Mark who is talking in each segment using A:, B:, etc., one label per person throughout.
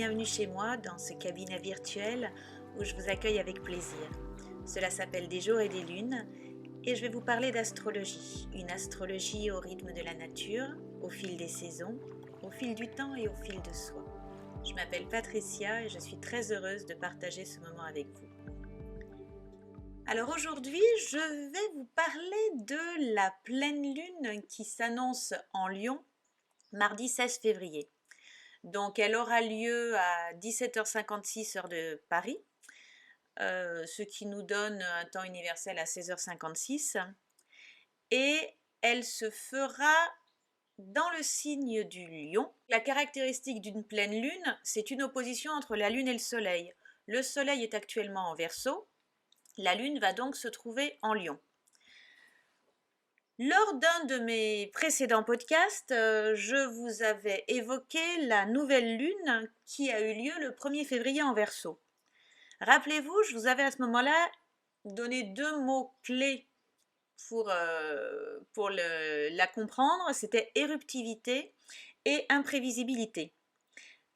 A: bienvenue chez moi dans ce cabinet virtuel où je vous accueille avec plaisir. Cela s'appelle Des jours et des lunes et je vais vous parler d'astrologie. Une astrologie au rythme de la nature, au fil des saisons, au fil du temps et au fil de soi. Je m'appelle Patricia et je suis très heureuse de partager ce moment avec vous. Alors aujourd'hui, je vais vous parler de la pleine lune qui s'annonce en Lion mardi 16 février. Donc elle aura lieu à 17h56 heure de Paris, ce qui nous donne un temps universel à 16h56. Et elle se fera dans le signe du Lion. La caractéristique d'une pleine lune, c'est une opposition entre la lune et le soleil. Le soleil est actuellement en Verseau, la lune va donc se trouver en Lion. Lors d'un de mes précédents podcasts, je vous avais évoqué la nouvelle lune qui a eu lieu le 1er février en Verseau. Rappelez-vous, je vous avais à ce moment-là donné deux mots clés pour la comprendre, c'était éruptivité et imprévisibilité.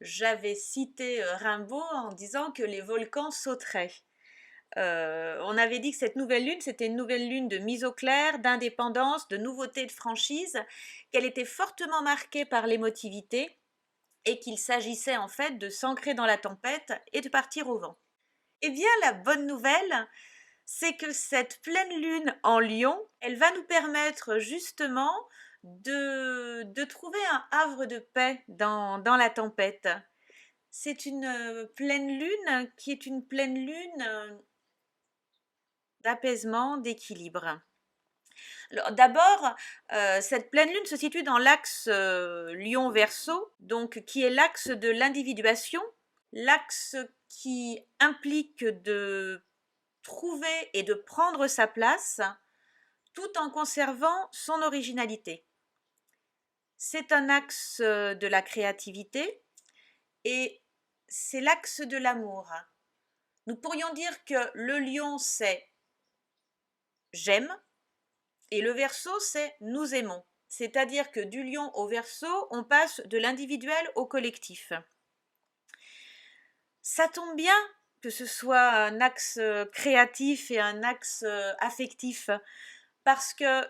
A: J'avais cité Rimbaud en disant que les volcans sauteraient. On avait dit que cette nouvelle lune, c'était une nouvelle lune de mise au clair, d'indépendance, de nouveauté, de franchise, qu'elle était fortement marquée par l'émotivité et qu'il s'agissait en fait de s'ancrer dans la tempête et de partir au vent. Eh bien, la bonne nouvelle, c'est que cette pleine lune en Lion, elle va nous permettre justement de trouver un havre de paix dans la tempête. C'est une pleine lune qui est une pleine lune d'apaisement, d'équilibre. Alors d'abord, cette pleine lune se situe dans l'axe Lion-Verseau, donc qui est l'axe de l'individuation, l'axe qui implique de trouver et de prendre sa place tout en conservant son originalité. C'est un axe de la créativité et c'est l'axe de l'amour. Nous pourrions dire que le Lion c'est j'aime et le Verseau c'est nous aimons. C'est-à-dire que du Lion au Verseau, on passe de l'individuel au collectif. Ça tombe bien que ce soit un axe créatif et un axe affectif, parce que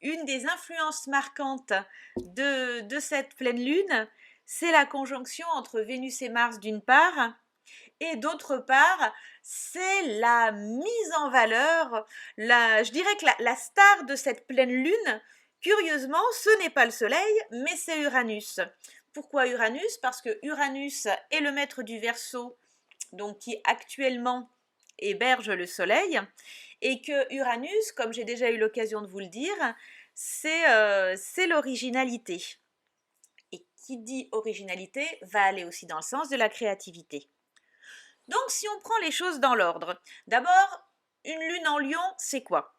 A: une des influences marquantes de cette pleine lune, c'est la conjonction entre Vénus et Mars d'une part, et d'autre part, c'est la mise en valeur, je dirais que la star de cette pleine lune, curieusement, ce n'est pas le Soleil, mais c'est Uranus. Pourquoi Uranus ? Parce que Uranus est le maître du Verseau, donc qui actuellement héberge le Soleil, et que Uranus, comme j'ai déjà eu l'occasion de vous le dire, c'est l'originalité. Et qui dit originalité va aller aussi dans le sens de la créativité. Donc si on prend les choses dans l'ordre, d'abord, une lune en Lion, c'est quoi ?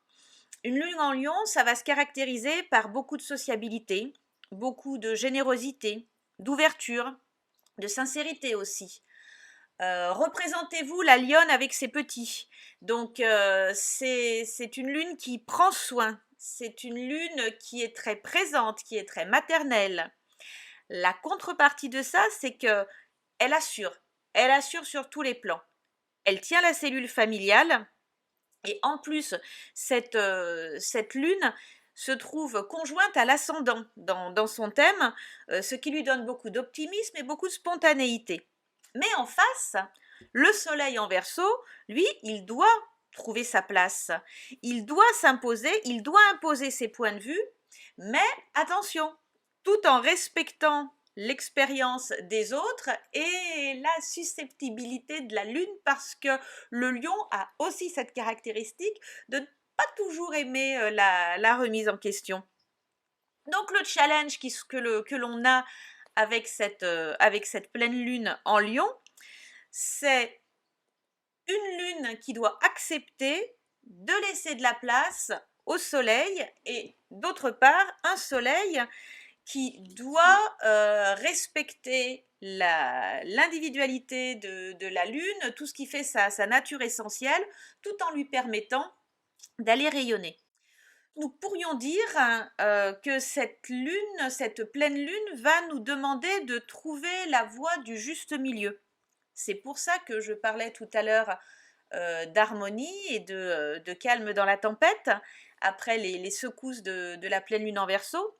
A: Une lune en Lion, ça va se caractériser par beaucoup de sociabilité, beaucoup de générosité, d'ouverture, de sincérité aussi. Représentez-vous la lionne avec ses petits. Donc c'est une lune qui prend soin, c'est une lune qui est très présente, qui est très maternelle. La contrepartie de ça, c'est que elle assure sur tous les plans. Elle tient la cellule familiale et en plus cette lune se trouve conjointe à l'ascendant dans son thème, ce qui lui donne beaucoup d'optimisme et beaucoup de spontanéité. Mais en face, le Soleil en Verseau, lui, il doit trouver sa place. Il doit s'imposer, il doit imposer ses points de vue, mais attention, tout en respectant l'expérience des autres et la susceptibilité de la Lune, parce que le Lion a aussi cette caractéristique de ne pas toujours aimer la remise en question. Donc le challenge que l'on a avec cette pleine lune en Lion, c'est une lune qui doit accepter de laisser de la place au soleil et d'autre part un soleil qui doit respecter l'individualité de la lune, tout ce qui fait sa nature essentielle, tout en lui permettant d'aller rayonner. Nous pourrions dire que cette lune, cette pleine lune va nous demander de trouver la voie du juste milieu. C'est pour ça que je parlais tout à l'heure d'harmonie et de calme dans la tempête, après les secousses de la pleine lune en Verseau,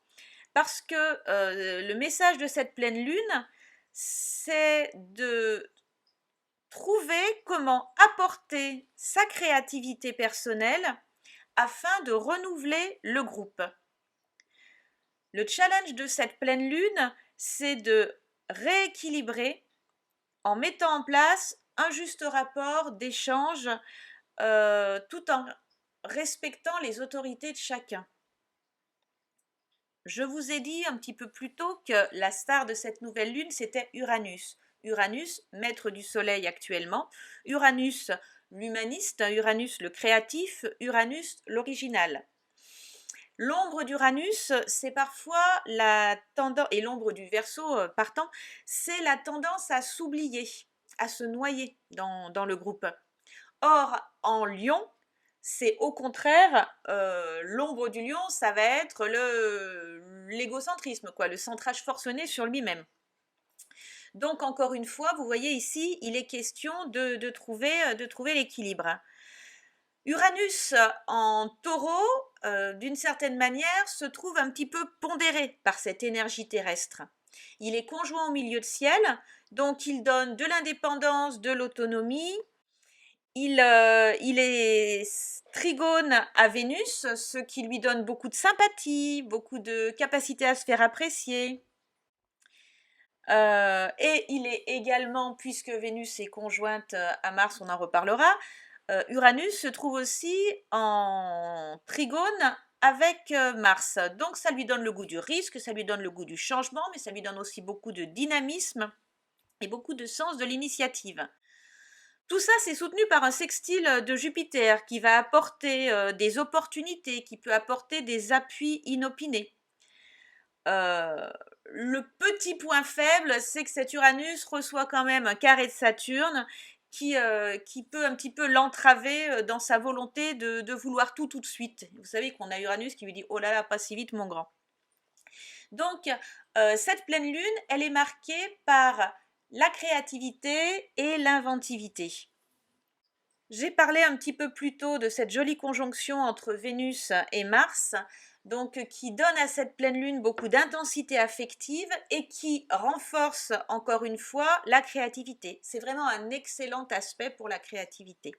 A: parce que le message de cette pleine lune, c'est de trouver comment apporter sa créativité personnelle afin de renouveler le groupe. Le challenge de cette pleine lune, c'est de rééquilibrer en mettant en place un juste rapport d'échange tout en respectant les autorités de chacun. Je vous ai dit un petit peu plus tôt que la star de cette nouvelle lune, c'était Uranus. Uranus, maître du soleil actuellement. Uranus, l'humaniste. Uranus, le créatif. Uranus, l'original. L'ombre d'Uranus, c'est parfois la tendance, et l'ombre du Verseau partant, c'est la tendance à s'oublier, à se noyer dans le groupe. Or, en Lion, c'est au contraire, l'ombre du lion, ça va être l'égocentrisme, quoi, le centrage forcené sur lui-même. Donc, encore une fois, vous voyez ici, il est question de trouver l'équilibre. Uranus en taureau, d'une certaine manière, se trouve un petit peu pondéré par cette énergie terrestre. Il est conjoint au milieu de ciel, donc il donne de l'indépendance, de l'autonomie. Il est trigone à Vénus, ce qui lui donne beaucoup de sympathie, beaucoup de capacité à se faire apprécier. Et il est également, puisque Vénus est conjointe à Mars, on en reparlera, Uranus se trouve aussi en trigone avec Mars. Donc ça lui donne le goût du risque, ça lui donne le goût du changement, mais ça lui donne aussi beaucoup de dynamisme et beaucoup de sens de l'initiative. Tout ça, c'est soutenu par un sextile de Jupiter qui va apporter des opportunités, qui peut apporter des appuis inopinés. Le petit point faible, c'est que cet Uranus reçoit quand même un carré de Saturne qui peut un petit peu l'entraver dans sa volonté de vouloir tout de suite. Vous savez qu'on a Uranus qui lui dit « Oh là là, pas si vite mon grand ». Donc, cette pleine lune, elle est marquée par la créativité et l'inventivité. J'ai parlé un petit peu plus tôt de cette jolie conjonction entre Vénus et Mars, donc qui donne à cette pleine lune beaucoup d'intensité affective et qui renforce encore une fois la créativité. C'est vraiment un excellent aspect pour la créativité.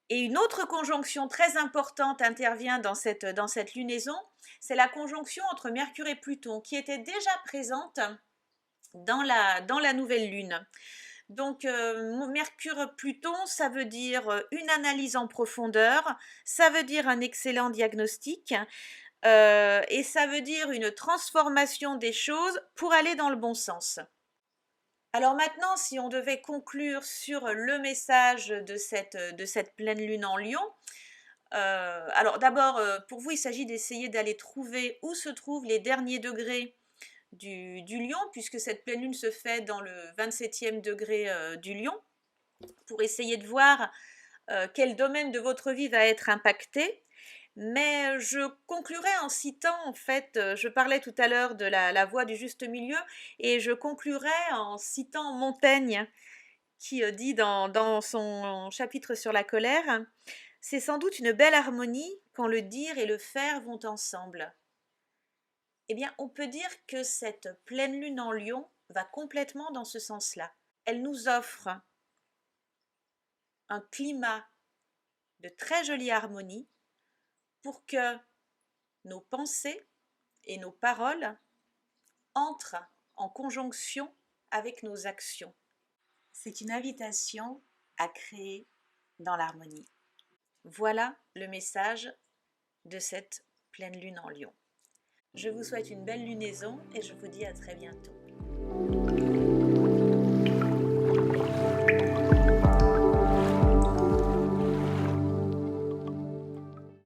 A: Et une autre conjonction très importante intervient dans cette lunaison, c'est la conjonction entre Mercure et Pluton, qui était déjà présente dans la nouvelle lune. Donc, Mercure-Pluton, ça veut dire une analyse en profondeur, ça veut dire un excellent diagnostic, et ça veut dire une transformation des choses pour aller dans le bon sens. Alors maintenant, si on devait conclure sur le message de cette pleine lune en Lion, alors d'abord, pour vous, il s'agit d'essayer d'aller trouver où se trouvent les derniers degrés du Lion, puisque cette pleine lune se fait dans le 27e degré du Lion, pour essayer de voir quel domaine de votre vie va être impacté. Mais je conclurai en citant, en fait, je parlais tout à l'heure de la voie du juste milieu, et je conclurai en citant Montaigne, qui dit dans son chapitre sur la colère, « C'est sans doute une belle harmonie quand le dire et le faire vont ensemble ». Eh bien, on peut dire que cette pleine lune en Lion va complètement dans ce sens-là. Elle nous offre un climat de très jolie harmonie pour que nos pensées et nos paroles entrent en conjonction avec nos actions. C'est une invitation à créer dans l'harmonie. Voilà le message de cette pleine lune en Lion. Je vous souhaite une belle lunaison et je vous dis à très bientôt.